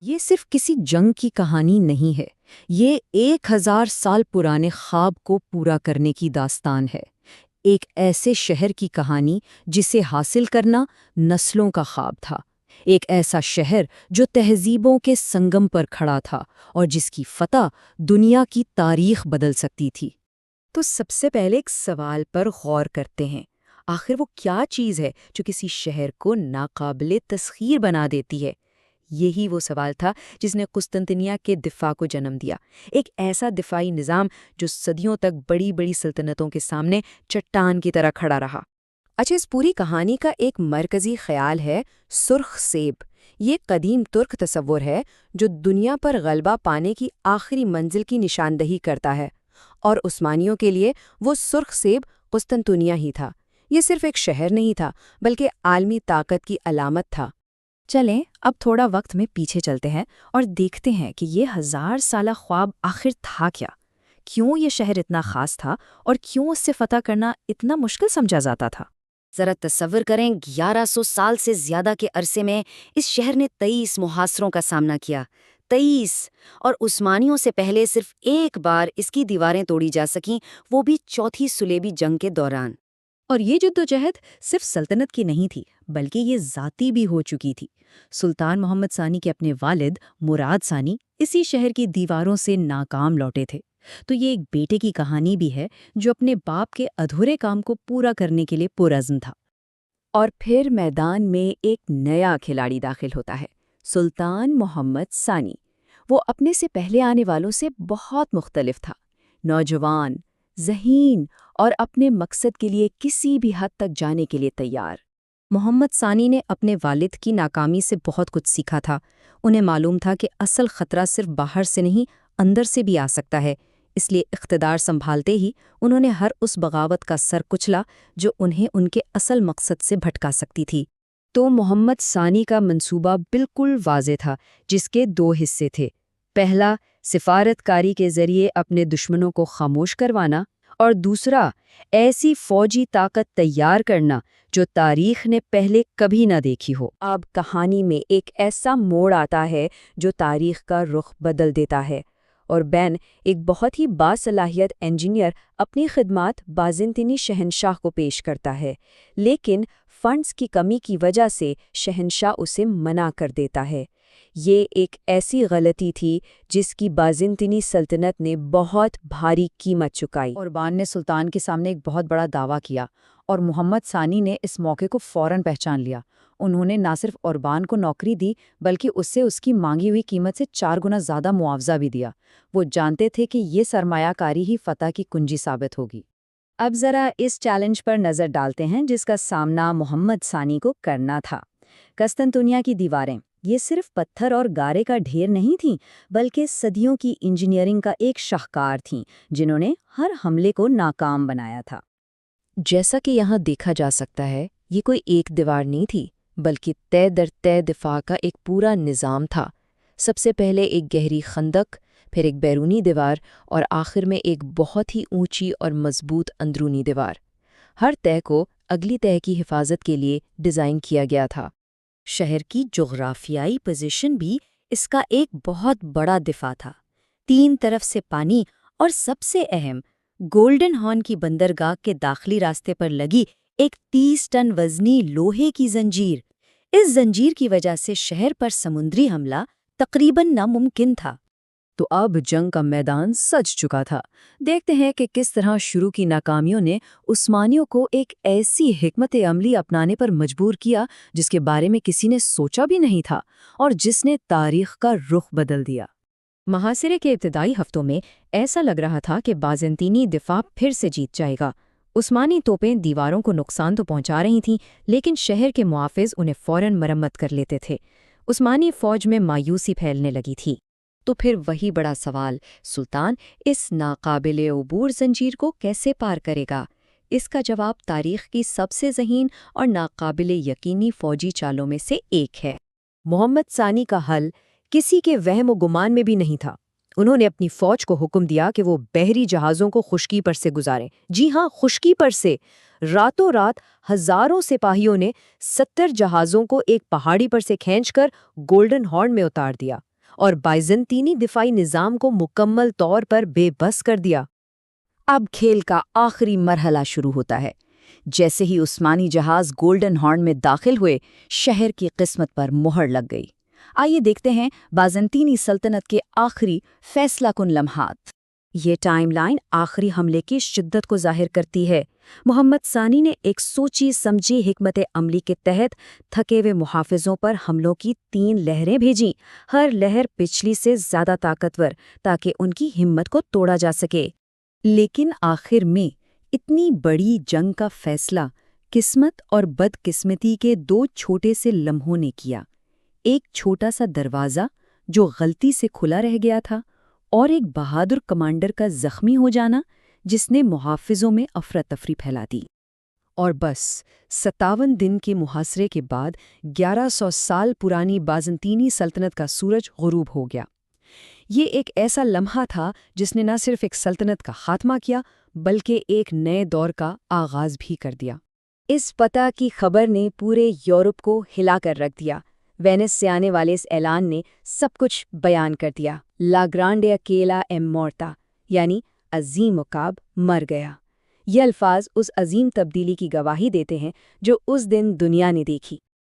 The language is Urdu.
یہ صرف کسی جنگ کی کہانی نہیں ہے، یہ 1000 سال پرانے خواب کو پورا کرنے کی داستان ہے۔ ایک ایسے شہر کی کہانی جسے حاصل کرنا نسلوں کا خواب تھا، ایک ایسا شہر جو تہذیبوں کے سنگم پر کھڑا تھا اور جس کی فتح دنیا کی تاریخ بدل سکتی تھی۔ تو سب سے پہلے ایک سوال پر غور کرتے ہیں، آخر وہ کیا چیز ہے جو کسی شہر کو ناقابل تسخیر بنا دیتی ہے؟ یہی وہ سوال تھا جس نے قسطنطنیہ کے دفاع کو جنم دیا، ایک ایسا دفاعی نظام جو صدیوں تک بڑی بڑی سلطنتوں کے سامنے چٹان کی طرح کھڑا رہا۔ اچھا، اس پوری کہانی کا ایک مرکزی خیال ہے سرخ سیب۔ یہ قدیم ترک تصور ہے جو دنیا پر غلبہ پانے کی آخری منزل کی نشاندہی کرتا ہے، اور عثمانیوں کے لیے وہ سرخ سیب قسطنطنیہ ہی تھا۔ یہ صرف ایک شہر نہیں تھا بلکہ عالمی طاقت کی علامت تھا۔ چلیں اب تھوڑا وقت میں پیچھے چلتے ہیں اور دیکھتے ہیں کہ یہ 1000 سالہ خواب آخر تھا کیا؟ کیوں یہ شہر اتنا خاص تھا اور کیوں اس سے فتح کرنا اتنا مشکل سمجھا جاتا تھا؟ ذرا تصور کریں، 1100 سال سے زیادہ کے عرصے میں اس شہر نے 23 محاصروں کا سامنا کیا، 23، اور عثمانیوں سے پہلے صرف ایک بار اس کی دیواریں توڑی جا سکیں، وہ بھی چوتھی صلیبی جنگ کے دوران۔ اور یہ جدوجہد صرف سلطنت کی نہیں تھی بلکہ یہ ذاتی بھی ہو چکی تھی۔ سلطان محمد ثانی کے اپنے والد مراد ثانی اسی شہر کی دیواروں سے ناکام لوٹے تھے۔ تو یہ ایک بیٹے کی کہانی بھی ہے جو اپنے باپ کے ادھورے کام کو پورا کرنے کے لیے پرعزم تھا۔ اور پھر میدان میں ایک نیا کھلاڑی داخل ہوتا ہے، سلطان محمد ثانی۔ وہ اپنے سے پہلے آنے والوں سے بہت مختلف تھا، نوجوان، ذہین اور اپنے مقصد کے لیے کسی بھی حد تک جانے کے لیے تیار۔ محمد ثانی نے اپنے والد کی ناکامی سے بہت کچھ سیکھا تھا۔ انہیں معلوم تھا کہ اصل خطرہ صرف باہر سے نہیں، اندر سے بھی آ سکتا ہے۔ اس لیے اقتدار سنبھالتے ہی انہوں نے ہر اس بغاوت کا سر کچلا جو انہیں ان کے اصل مقصد سے بھٹکا سکتی تھی۔ تو محمد ثانی کا منصوبہ بالکل واضح تھا، جس کے 2 حصے تھے۔ پہلا، سفارت کاری کے ذریعے اپنے دشمنوں کو خاموش کروانا، اور دوسرا، ایسی فوجی طاقت تیار کرنا جو تاریخ نے پہلے کبھی نہ دیکھی ہو۔ اب کہانی میں ایک ایسا موڑ آتا ہے جو تاریخ کا رخ بدل دیتا ہے، اور بین، ایک بہت ہی باصلاحیت انجینئر، اپنی خدمات بازنطینی شہنشاہ کو پیش کرتا ہے، لیکن فنڈز کی کمی کی وجہ سے شہنشاہ اسے منع کر دیتا ہے۔ یہ ایک ایسی غلطی تھی جس کی بازنطینی سلطنت نے بہت بھاری قیمت چکائی۔ اوربان نے سلطان کے سامنے ایک بہت بڑا دعویٰ کیا، اور محمد ثانی نے اس موقع کو فوراً پہچان لیا۔ انہوں نے نہ صرف اوربان کو نوکری دی بلکہ اسے اس کی مانگی ہوئی قیمت سے 4 گنا زیادہ معاوضہ بھی دیا۔ وہ جانتے تھے کہ یہ سرمایہ کاری ہی فتح کی کنجی ثابت ہوگی۔ اب ذرا اس چیلنج پر نظر ڈالتے ہیں جس کا سامنا محمد ثانی کو کرنا تھا۔ قسطنطنیہ کی دیواریں یہ صرف پتھر اور گارے کا ڈھیر نہیں تھیں بلکہ صدیوں کی انجینئرنگ کا ایک شاہکار تھیں جنہوں نے ہر حملے کو ناکام بنایا تھا۔ جیسا کہ یہاں دیکھا جا سکتا ہے، یہ کوئی ایک دیوار نہیں تھی بلکہ طے در طے دفاع کا ایک پورا نظام تھا۔ سب سے پہلے ایک گہری خندق، پھر ایک بیرونی دیوار، اور آخر میں ایک بہت ہی اونچی اور مضبوط اندرونی دیوار۔ ہر طے کو اگلی طے کی حفاظت کے لیے ڈیزائن کیا گیا تھا۔ شہر کی جغرافیائی پوزیشن بھی اس کا ایک بہت بڑا دفاع تھا۔ 3 طرف سے پانی، اور سب سے اہم، گولڈن ہارن کی بندرگاہ کے داخلی راستے پر لگی ایک 30 ٹن وزنی لوہے کی زنجیر۔ اس زنجیر کی وجہ سے شہر پر سمندری حملہ تقریباً ناممکن تھا۔ تو اب جنگ کا میدان سج چکا تھا۔ دیکھتے ہیں کہ کس طرح شروع کی ناکامیوں نے عثمانیوں کو ایک ایسی حکمت عملی اپنانے پر مجبور کیا جس کے بارے میں کسی نے سوچا بھی نہیں تھا، اور جس نے تاریخ کا رخ بدل دیا۔ محاصرے کے ابتدائی ہفتوں میں ایسا لگ رہا تھا کہ بازنطینی دفاع پھر سے جیت جائے گا۔ عثمانی توپیں دیواروں کو نقصان تو پہنچا رہی تھیں، لیکن شہر کے محافظ انہیں فوراً مرمت کر لیتے تھے۔ عثمانی فوج میں مایوسی پھیلنے لگی تھی۔ تو پھر وہی بڑا سوال، سلطان اس ناقابل عبور زنجیر کو کیسے پار کرے گا؟ اس کا جواب تاریخ کی سب سے ذہین اور ناقابل یقینی فوجی چالوں میں سے ایک ہے۔ محمد ثانی کا حل کسی کے وہم و گمان میں بھی نہیں تھا۔ انہوں نے اپنی فوج کو حکم دیا کہ وہ بحری جہازوں کو خشکی پر سے گزاریں۔ جی ہاں، خشکی پر سے۔ راتوں رات ہزاروں سپاہیوں نے 70 جہازوں کو ایک پہاڑی پر سے کھینچ کر گولڈن ہارن میں اتار دیا۔ اور بائزنطینی دفاعی نظام کو مکمل طور پر بے بس کر دیا۔ اب کھیل کا آخری مرحلہ شروع ہوتا ہے۔ جیسے ہی عثمانی جہاز گولڈن ہارن میں داخل ہوئے، شہر کی قسمت پر مہر لگ گئی۔ آئیے دیکھتے ہیں بازنطینی سلطنت کے آخری فیصلہ کن لمحات۔ یہ ٹائم لائن آخری حملے کی شدت کو ظاہر کرتی ہے۔ محمد ثانی نے ایک سوچی سمجھی حکمت عملی کے تحت تھکے ہوئے محافظوں پر حملوں کی 3 لہریں بھیجیں، ہر لہر پچھلی سے زیادہ طاقتور، تاکہ ان کی ہمت کو توڑا جا سکے۔ لیکن آخر میں اتنی بڑی جنگ کا فیصلہ قسمت اور بدقسمتی کے 2 چھوٹے سے لمحوں نے کیا۔ ایک چھوٹا سا دروازہ جو غلطی سے کھلا رہ گیا تھا، اور ایک بہادر کمانڈر کا زخمی ہو جانا جس نے محافظوں میں افراتفری پھیلا دی۔ اور بس 57 دن کے محاصرے کے بعد 1100 سال پرانی بازنطینی سلطنت کا سورج غروب ہو گیا۔ یہ ایک ایسا لمحہ تھا جس نے نہ صرف ایک سلطنت کا خاتمہ کیا بلکہ ایک نئے دور کا آغاز بھی کر دیا۔ اس فتح کی خبر نے پورے یورپ کو ہلا کر رکھ دیا۔ وینس سے آنے والے اس اعلان نے سب کچھ بیان کر دیا۔ لا گرانڈے اکیلا ایم مورتا، یعنی عظیم عقاب مر گیا۔ یہ الفاظ اس عظیم تبدیلی کی گواہی دیتے ہیں جو اس دن دنیا نے دیکھی۔